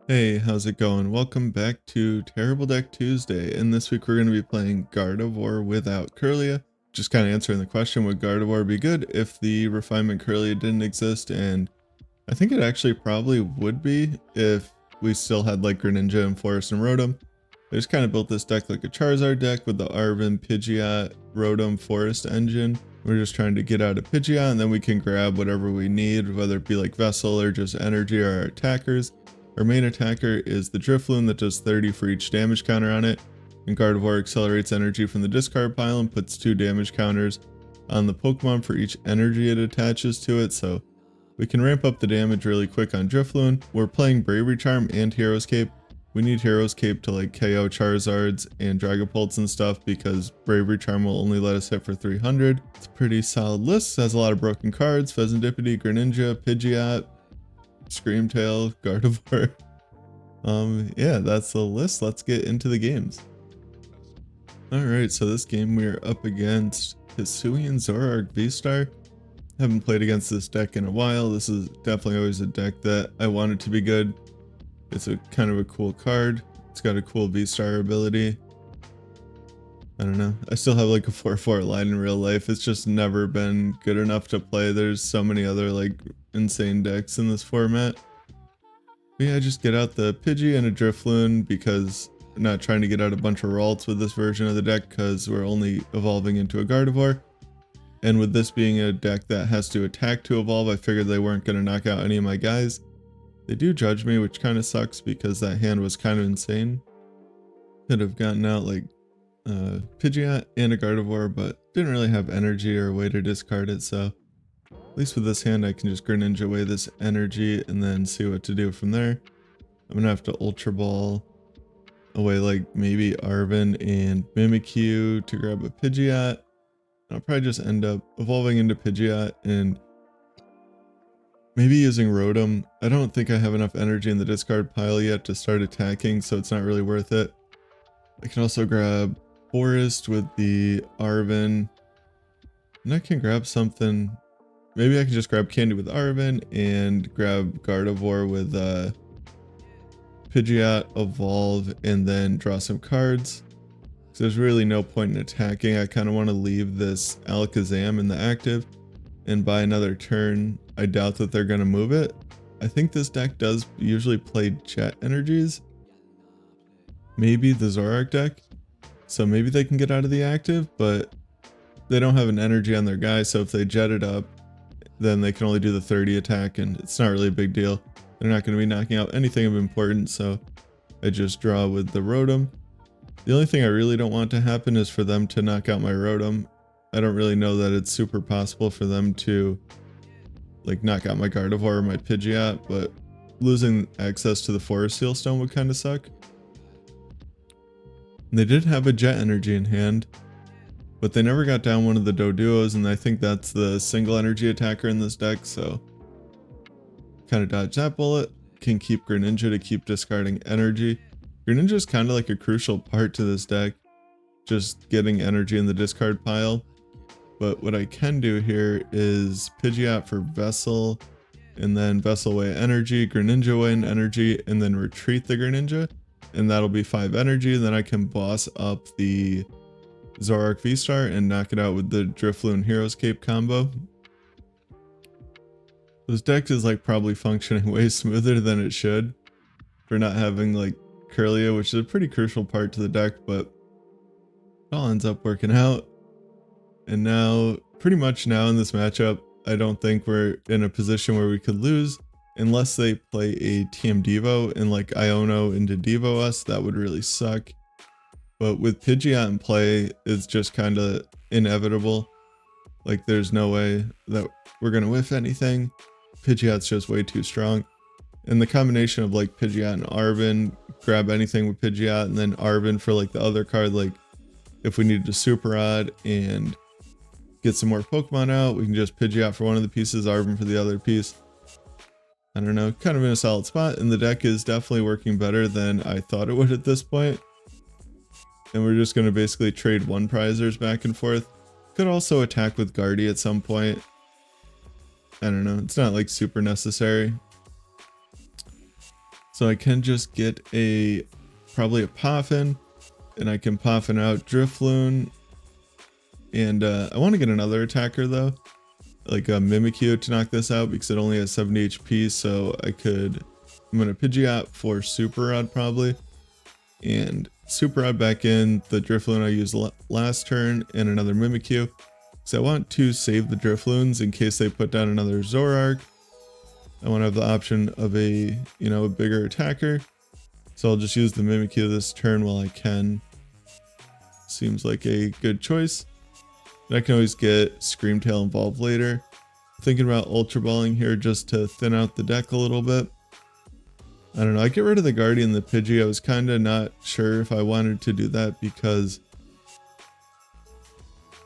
Hey, how's it going? Welcome back to Terrible Deck Tuesday, and this week we're going to be playing Gardevoir without Kirlia. Just kind of answering the question, would Gardevoir be good if the refinement Kirlia didn't exist? And I think it actually probably would be if we still had like Greninja and Forest and Rotom. I just kind of built this deck like a Charizard deck with the Arven, Pidgeot, Rotom, Forest engine. We're just trying to get out of Pidgeot, and then we can grab whatever we need, whether it be like Vessel or just energy or our attackers. Our main attacker is the Drifloon that does 30 for each damage counter on it, and Gardevoir accelerates energy from the discard pile and puts 2 damage counters on the Pokemon for each energy it attaches to it, so we can ramp up the damage really quick on Drifloon. We're playing Bravery Charm and Hero's Cape. We need Hero's Cape to like KO Charizards and Dragapults and stuff because Bravery Charm will only let us hit for 300. It's a pretty solid list, has a lot of broken cards, Fezandipiti, Greninja, Pidgeot, Screamtail, Gardevoir. Yeah, that's the list. Let's get into the games. Alright, so this game we're up against Hisuian Zoroark V-Star. Haven't played against this deck in a while. This is definitely always a deck that I wanted to be good. It's a kind of a cool card. It's got a cool V-Star ability. I don't know. I still have like a 4/4 line in real life. It's just never been good enough to play. There's so many other like insane decks in this format. But yeah, I just get out the Pidgey and a Drifloon because I'm not trying to get out a bunch of Ralts with this version of the deck because we're only evolving into a Gardevoir. And with this being a deck that has to attack to evolve, I figured they weren't going to knock out any of my guys. They do judge me, which kind of sucks because that hand was kind of insane. Could have gotten out like Pidgeot and a Gardevoir, but didn't really have energy or a way to discard it, so at least with this hand I can just Greninja away this energy and then see what to do from there. I'm gonna have to Ultra Ball away like maybe Arven and Mimikyu to grab a Pidgeot. I'll probably just end up evolving into Pidgeot and maybe using Rotom. I don't think I have enough energy in the discard pile yet to start attacking, so it's not really worth it. I can also grab Forest with the Arven, and I can grab something. Maybe I can just grab Candy with Arven and grab Gardevoir with Pidgeot, evolve, and then draw some cards. So there's really no point in attacking. I kind of want to leave this Alakazam in the active and buy another turn. I doubt that they're going to move it. I think this deck does usually play Jet energies. Maybe the Zoroark deck. So maybe they can get out of the active, but they don't have an energy on their guy, so if they jet it up, then they can only do the 30 attack, and it's not really a big deal. They're not going to be knocking out anything of importance, so I just draw with the Rotom. The only thing I really don't want to happen is for them to knock out my Rotom. I don't really know that it's super possible for them to like knock out my Gardevoir or my Pidgeot, but losing access to the Forest Seal Stone would kind of suck. They did have a Jet energy in hand, but they never got down one of the Doduos, and I think that's the single energy attacker in this deck, so kind of dodge that bullet. Can keep Greninja to keep discarding energy. Greninja is kind of like a crucial part to this deck, just getting energy in the discard pile. But what I can do here is Pidgeot for Vessel, and then Vessel away energy, Greninja away an energy, and then retreat the Greninja. And that'll be 5 energy, then I can boss up the Zoroark V-Star and knock it out with the Drifloon Hero's Cape combo. This deck is like probably functioning way smoother than it should for not having like Kirlia, which is a pretty crucial part to the deck, but it all ends up working out. And now, pretty much now in this matchup, I don't think we're in a position where we could lose. Unless they play a TM Devo and like Iono into Devo us, that would really suck. But with Pidgeot in play, it's just kind of inevitable. Like there's no way that we're going to whiff anything. Pidgeot's just way too strong. And the combination of like Pidgeot and Arven, grab anything with Pidgeot and then Arven for like the other card, like if we needed to Super Rod and get some more Pokemon out, we can just Pidgeot for one of the pieces, Arven for the other piece. I don't know, kind of in a solid spot, and the deck is definitely working better than I thought it would at this point. And we're just going to basically trade one prizers back and forth. Could also attack with Guardy at some point. I don't know, it's not like super necessary. So I can just get probably a Poffin, and I can Poffin out Drifloon. And I want to get another attacker though, like a Mimikyu to knock this out because it only has 70 HP. So I'm going to Pidgeot for Super Rod probably. And Super Rod back in the Drifloon I used last turn and another Mimikyu. So I want to save the Drifloons in case they put down another Zoroark. I want to have the option of a bigger attacker. So I'll just use the Mimikyu this turn while I can. Seems like a good choice. And I can always get Screamtail involved later. Thinking about Ultra Balling here just to thin out the deck a little bit. I don't know, I get rid of the Guardian, the Pidgey. I was kind of not sure if I wanted to do that because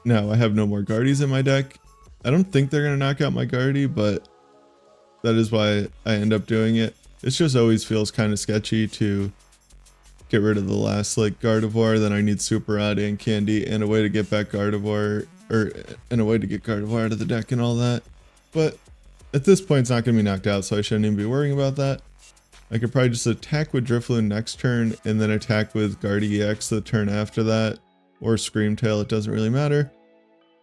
now I have no more Guardies in my deck. I don't think they're going to knock out my Guardie, but that is why I end up doing it. It just always feels kind of sketchy to get rid of the last like Gardevoir. Then I need Super Rod and Candy and a way to get back Gardevoir, and a way to get Gardevoir out of the deck and all that. But at this point it's not going to be knocked out, so I shouldn't even be worrying about that. I could probably just attack with Drifloon next turn and then attack with Guardy EX the turn after that, or Screamtail, it doesn't really matter.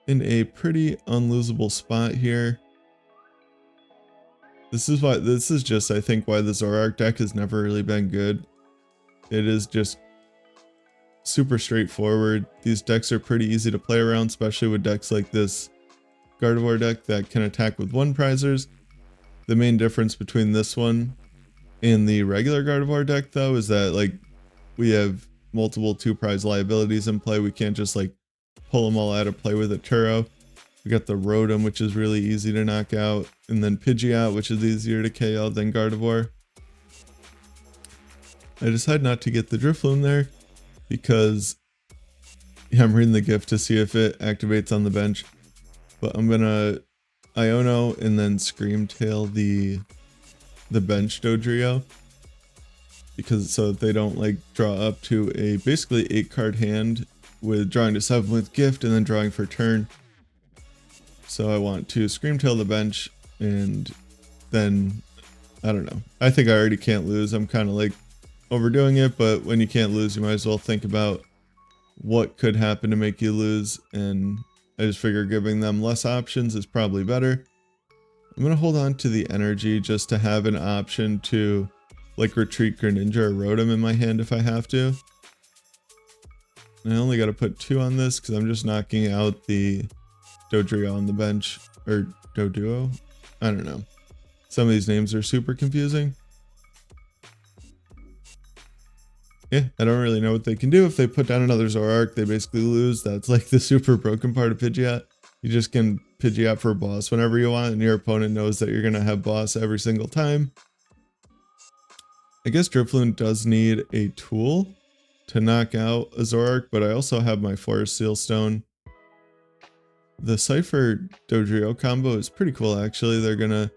In a pretty unlosable spot here. This is just I think why the Zoroark deck has never really been good. It is just super straightforward. These decks are pretty easy to play around, especially with decks like this Gardevoir deck that can attack with one prizers. The main difference between this one and the regular Gardevoir deck though is that like we have multiple 2-prize liabilities in play. We can't just like pull them all out of play with a Turo. We got the Rotom, which is really easy to knock out, and then Pidgeot, which is easier to KO than Gardevoir. I decided not to get the Drifloon there because I'm reading the gift to see if it activates on the bench, but I'm gonna Iono and then Screamtail the bench Dodrio, because so that they don't like draw up to a basically 8-card hand with drawing to 7 with gift and then drawing for turn. So I want to Screamtail the bench, and then I don't know. I think I already can't lose. I'm kind of like overdoing it, but when you can't lose, you might as well think about what could happen to make you lose, and I just figure giving them less options is probably better. I'm going to hold on to the energy just to have an option to like retreat Greninja or Rotom in my hand if I have to. And I only got to put 2 on this because I'm just knocking out the Dodrio on the bench, or Doduo? I don't know. Some of these names are super confusing. Yeah, I don't really know what they can do. If they put down another Zoroark, they basically lose. That's like the super broken part of Pidgeot. You just can Pidgeot for boss whenever you want, and your opponent knows that you're going to have boss every single time. I guess Drifloon does need a tool to knock out a Zoroark, but I also have my Forest Seal Stone. The Cypher Dodrio combo is pretty cool actually. They're gonna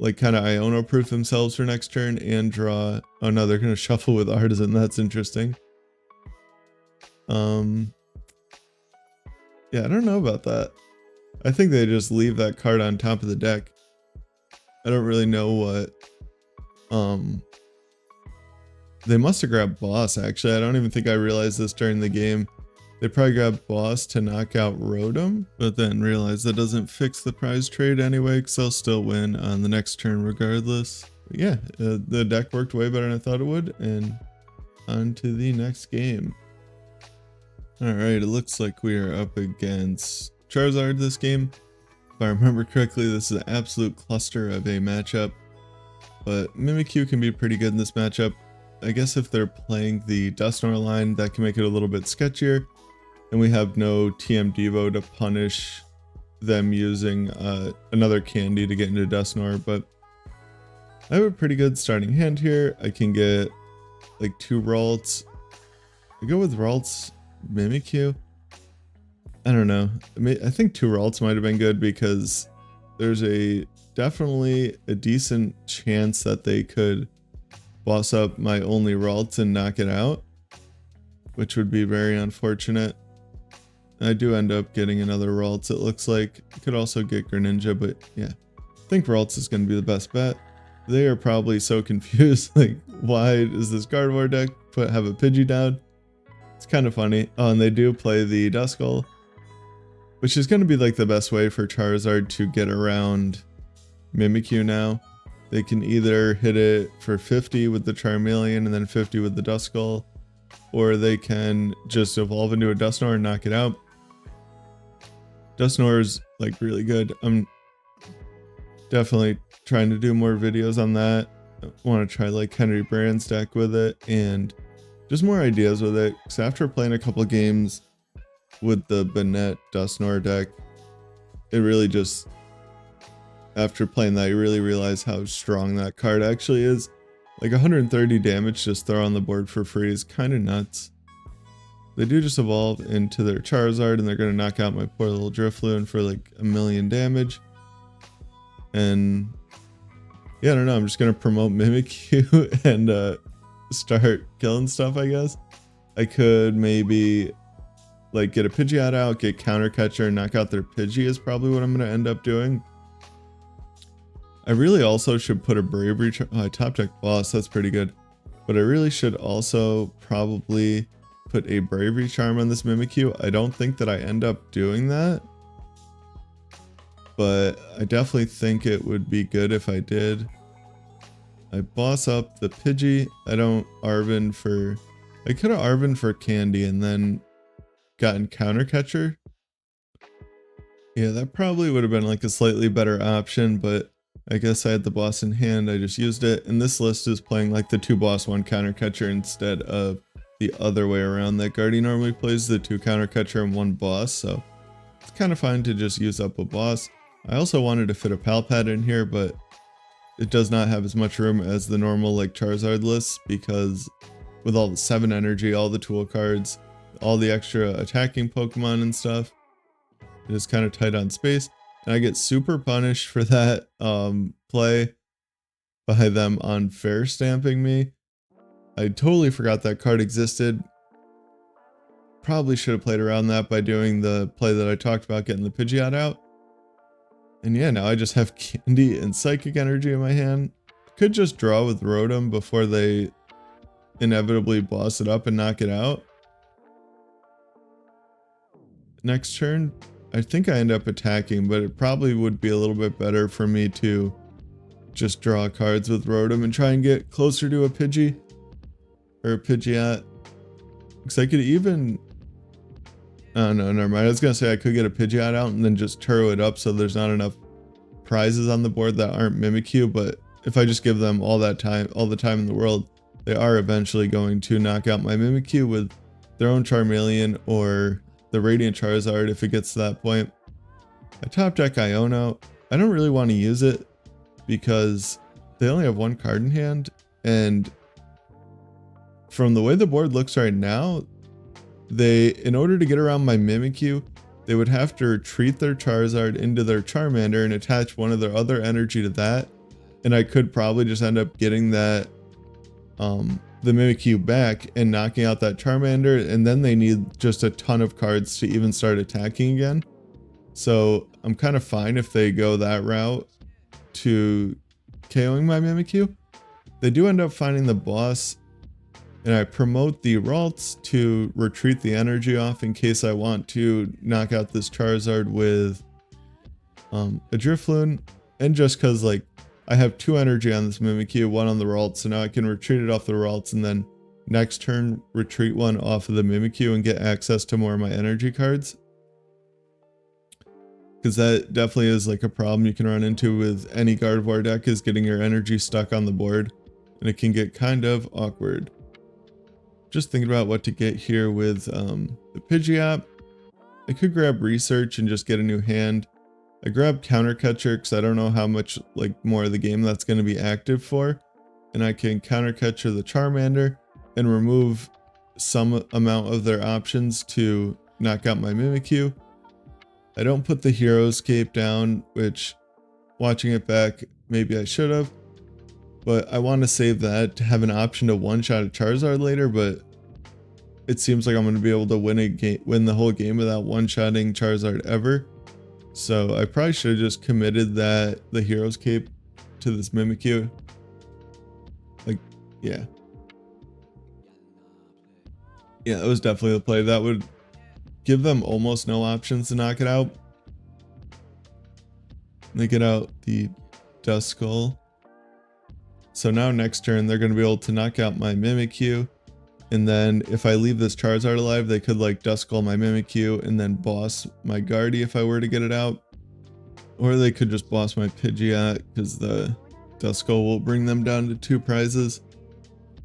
like kind of Iono proof themselves for next turn and draw. Oh no, they're gonna shuffle with Artazon. That's interesting. Yeah, I don't know about that. I think they just leave that card on top of the deck. I don't really know what. They must have grabbed Boss actually. I don't even think I realized this during the game. They probably grabbed Boss to knock out Rotom, but then realized that doesn't fix the prize trade anyway, because I'll still win on the next turn regardless. But yeah, the deck worked way better than I thought it would, and on to the next game. Alright, it looks like we are up against Charizard this game. If I remember correctly, this is an absolute cluster of a matchup, but Mimikyu can be pretty good in this matchup. I guess if they're playing the Dusknoir line, that can make it a little bit sketchier. And we have no TM Devo to punish them using another candy to get into Dusknoir, but I have a pretty good starting hand here. I can get like 2 Ralts. I go with Ralts Mimikyu. I don't know. I think 2 Ralts might have been good because there's definitely a decent chance that they could boss up my only Ralts and knock it out, which would be very unfortunate. I do end up getting another Ralts, it looks like. I could also get Greninja, but yeah. I think Ralts is going to be the best bet. they are probably so confused, like, why does this Gardevoir deck have a Pidgey down? It's kind of funny. Oh, and they do play the Duskull, which is going to be like the best way for Charizard to get around Mimikyu now. They can either hit it for 50 with the Charmeleon and then 50 with the Duskull, or they can just evolve into a Dusknoir and knock it out. Dusknoir is like really good. I'm definitely trying to do more videos on that. I want to try like Henry Brand's deck with it and just more ideas with it. Because after playing a couple games with the Banette Dusknoir deck, it really just, after playing that, you really realize how strong that card actually is. Like 130 damage just throw on the board for free is kind of nuts. They do just evolve into their Charizard and they're going to knock out my poor little Drifloon for like 1,000,000 damage. And yeah, I don't know, I'm just going to promote Mimikyu and start killing stuff, I guess. I could maybe like get a Pidgeot out, get Counter Catcher, and knock out their Pidgey is probably what I'm going to end up doing. I really also should put a Bravery Charm, top deck boss, that's pretty good. But I really should also probably put a Bravery Charm on this Mimikyu. I don't think that I end up doing that, but I definitely think it would be good if I did. I boss up the Pidgey. I don't Arven for, I could have Arven for Candy and then gotten Counter Catcher. Yeah, that probably would have been like a slightly better option, but I guess I had the boss in hand, I just used it. And this list is playing like the 2 boss, 1 Counter Catcher instead of the other way around that Guardy normally plays, the 2 Counter Catcher and 1 boss. So it's kind of fine to just use up a boss. I also wanted to fit a Pal Pad in here, but it does not have as much room as the normal like Charizard lists, because with all the 7 energy, all the tool cards, all the extra attacking Pokemon and stuff, it is kind of tight on space. And I get super punished for that play by them unfair stamping me. I totally forgot that card existed. Probably should have played around that by doing the play that I talked about, getting the Pidgeot out. And yeah, now I just have Candy and Psychic Energy in my hand. Could just draw with Rotom before they inevitably boss it up and knock it out. Next turn, I think I end up attacking, but it probably would be a little bit better for me to just draw cards with Rotom and try and get closer to a Pidgey or a Pidgeot. Because I could even, oh no, never mind. I was gonna say I could get a Pidgeot out and then just Turo it up so there's not enough prizes on the board that aren't Mimikyu. But if I just give them all the time in the world, they are eventually going to knock out my Mimikyu with their own Charmeleon or the Radiant Charizard if it gets to that point. I top deck Iono. I don't really want to use it because they only have 1 card in hand, and from the way the board looks right now, in order to get around my Mimikyu, they would have to retreat their Charizard into their Charmander and attach one of their other energy to that, and I could probably just end up getting that the Mimikyu back and knocking out that Charmander, and then they need just a ton of cards to even start attacking again. So I'm kind of fine if they go that route to KOing my Mimikyu. They do end up finding the boss, and I promote the Ralts to retreat the energy off in case I want to knock out this Charizard with a Drifloon, and just because like I have 2 energy on this Mimikyu, 1 on the Ralts, so now I can retreat it off the Ralts and then next turn retreat 1 off of the Mimikyu and get access to more of my energy cards. Because that definitely is like a problem you can run into with any Gardevoir deck, is getting your energy stuck on the board, and it can get kind of awkward. Just thinking about what to get here with the Pidgeot. I could grab Research and just get a new hand. I grabbed Counter Catcher because I don't know how much like more of the game that's going to be active for, and I can Counter Catcher the Charmander and remove some amount of their options to knock out my Mimikyu. I don't put the Hero's Cape down, which watching it back maybe I should have, but I want to save that to have an option to one-shot a Charizard later. But it seems like I'm going to be able to win the whole game without one-shotting Charizard ever. So I probably should have just committed the Hero's Cape to this Mimikyu. Yeah. Yeah, that was definitely the play. That would give them almost no options to knock it out. They get out the Duskull. So now next turn, they're going to be able to knock out my Mimikyu. And then if I leave this Charizard alive, they could like Duskull my Mimikyu and then boss my Guardy if I were to get it out. Or they could just boss my Pidgeot because the Duskull will bring them down to 2 prizes.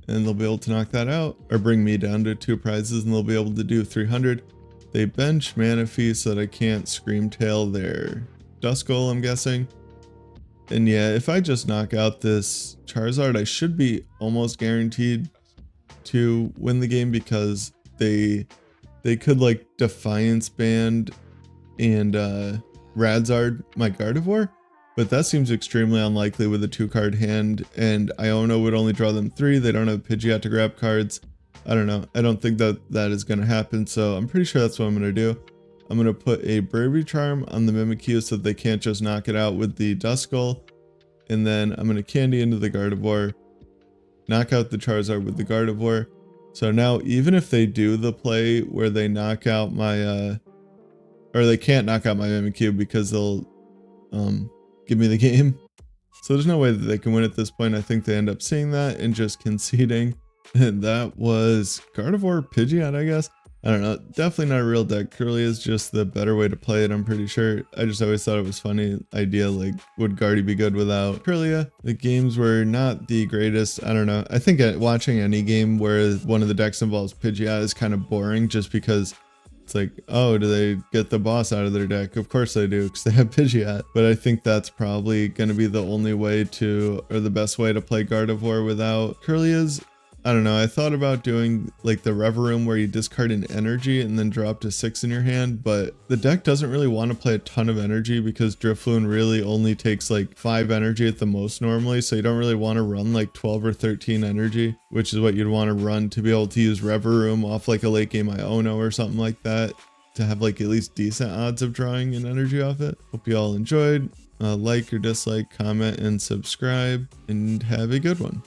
And they'll be able to knock that out. Or bring me down to 2 prizes and they'll be able to do 300. They bench Manaphy so that I can't Scream Tail their Duskull, I'm guessing. And yeah, if I just knock out this Charizard, I should be almost guaranteed to win the game because they could like Defiance Band and Radzard my Gardevoir, but that seems extremely unlikely with a 2-card hand, and Iono would only draw them 3. They don't have Pidgeot to grab cards. I don't know. I don't think that is going to happen, so I'm pretty sure that's what I'm going to do. I'm going to put a Bravery Charm on the Mimikyu so that they can't just knock it out with the Duskull, and then I'm going to Candy into the Gardevoir, knock out the Charizard with the Gardevoir. So now even if they do the play where they knock out my or they can't knock out my Mimikyu because they'll give me the game. So there's no way that they can win at this point. I think they end up seeing that and just conceding. And that was Gardevoir Pidgeot, I guess. I don't know, definitely not a real deck. Kirlia is just the better way to play it, I'm pretty sure. I just always thought it was funny idea, like, would Guardy be good without Kirlia? The games were not the greatest, I don't know. I think watching any game where one of the decks involves Pidgeot is kind of boring just because it's like, oh, do they get the boss out of their deck? Of course they do, because they have Pidgeot. But I think that's probably going to be the only way to, or the best way to play Gardevoir without Kirlia's. I don't know, I thought about doing like the Reverum where you discard an energy and then drop to 6 in your hand, but the deck doesn't really want to play a ton of energy because Drifloon really only takes like 5 energy at the most normally, so you don't really want to run like 12 or 13 energy, which is what you'd want to run to be able to use Reverum off like a late game Iono or something like that to have like at least decent odds of drawing an energy off it. Hope you all enjoyed. Like or dislike, comment, and subscribe, and have a good one.